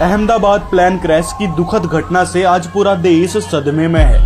Ahmedabad plane crash की दुखद घटना से आज पूरा देश सदमे में है।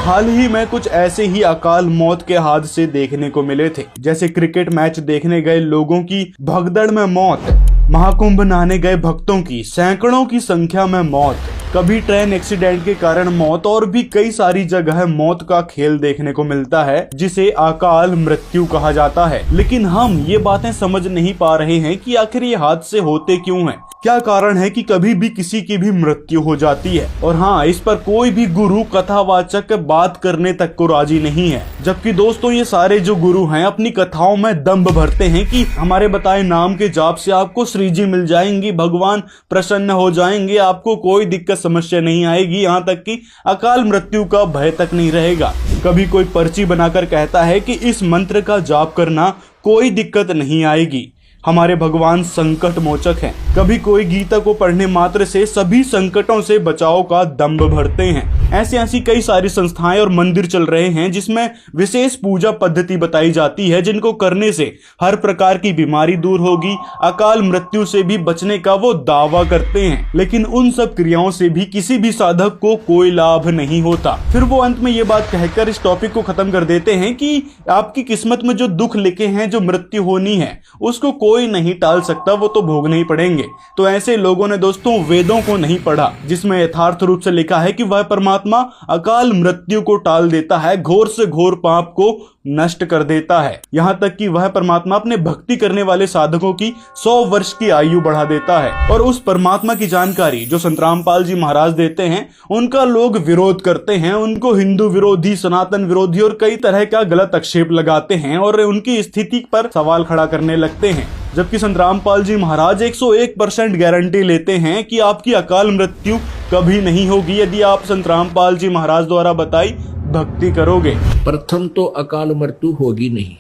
हाल ही में कुछ ऐसे ही अकाल मौत के हादसे देखने को मिले थे, जैसे क्रिकेट मैच देखने गए लोगों की भगदड़ में मौत, महाकुंभ नहाने गए भक्तों की सैकड़ों की संख्या में मौत, कभी ट्रेन एक्सीडेंट के कारण मौत, और भी कई सारी जगह मौत का खेल देखने को मिलता है जिसे अकाल मृत्यु कहा जाता है। लेकिन हम ये बातें समझ नहीं पा रहे हैं कि आखिर ये हादसे होते क्यों हैं, क्या कारण है कि कभी भी किसी की भी मृत्यु हो जाती है। और हाँ, इस पर कोई भी गुरु कथावाचक बात करने तक को राजी नहीं है। जबकि दोस्तों, ये सारे जो गुरु हैं अपनी कथाओं में दम्भ भरते हैं कि हमारे बताए नाम के जाप से आपको श्री जी मिल जाएंगी, भगवान प्रसन्न हो जाएंगे, आपको कोई दिक्कत समस्या नहीं आएगी, यहाँ तक कि अकाल मृत्यु का भय तक नहीं रहेगा। कभी कोई पर्ची बनाकर कहता है कि इस मंत्र का जाप करना कोई दिक्कत नहीं आएगी, हमारे भगवान संकट मोचक हैं। कभी कोई गीता को पढ़ने मात्र से सभी संकटों से बचाव का दम्भ भरते हैं। ऐसी कई सारी संस्थाएं और मंदिर चल रहे हैं जिसमें विशेष पूजा पद्धति बताई जाती है, जिनको करने से हर प्रकार की बीमारी दूर होगी, अकाल मृत्यु से भी बचने का वो दावा करते हैं। लेकिन उन सब क्रियाओं से भी किसी भी साधक को कोई लाभ नहीं होता। फिर वो अंत में ये बात कहकर इस टॉपिक को खत्म कर देते हैं कि आपकी किस्मत में जो दुख लिखे हैं, जो मृत्यु होनी है, उसको कोई नहीं टाल सकता, वो तो भोगने ही पड़ेंगे। तो ऐसे लोगों ने दोस्तों वेदों को नहीं पढ़ा, जिसमें यथार्थ रूप से लिखा है कि वह परमात्मा अकाल मृत्यु को टाल देता है, घोर से घोर पाप को नष्ट कर देता है। यहाँ तक कि वह परमात्मा अपने भक्ति करने वाले साधकों की 100 वर्ष की आयु बढ़ा देता है। और उस परमात्मा की जानकारी जो संत रामपाल जी महाराज देते हैं, उनका लोग विरोध करते हैं, उनको हिंदू विरोधी, सनातन विरोधी और कई तरह का गलत आक्षेप लगाते हैं और उनकी स्थिति पर सवाल खड़ा करने लगते हैं। जबकि संत रामपाल जी महाराज 101% गारंटी लेते हैं कि आपकी अकाल मृत्यु कभी नहीं होगी यदि आप संत रामपाल जी महाराज द्वारा बताई भक्ति करोगे। प्रथम तो अकाल मृत्यु होगी नहीं,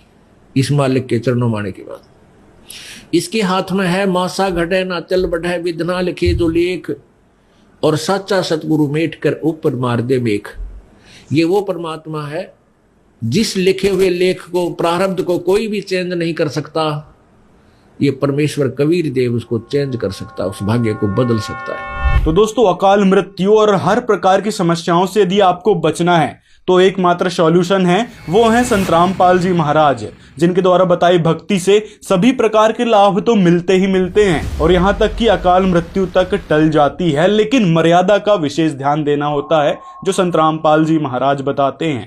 इस मालिक के चरणों माने के बाद। इसके हाथ में है मासा घटे ना चल बढ़े, विधना लिखे जो लेख, और सच्चा सतगुरु मेट कर ऊपर मार दे मेख। ये वो परमात्मा है जिस लिखे हुए लेख को, प्रारब्ध को कोई भी चेंज नहीं कर सकता। ये परमेश्वर कबीर देव उसको चेंज कर सकता है, उस भाग्य को बदल सकता है। तो दोस्तों, अकाल मृत्यु और हर प्रकार की समस्याओं से यदि आपको बचना है तो एकमात्र सॉल्यूशन है, वो है संत रामपाल जी महाराज, जिनके द्वारा बताई भक्ति से सभी प्रकार के लाभ तो मिलते ही मिलते हैं और यहाँ तक कि अकाल मृत्यु तक टल जाती है। लेकिन मर्यादा का विशेष ध्यान देना होता है, जो संत रामपाल जी महाराज बताते हैं।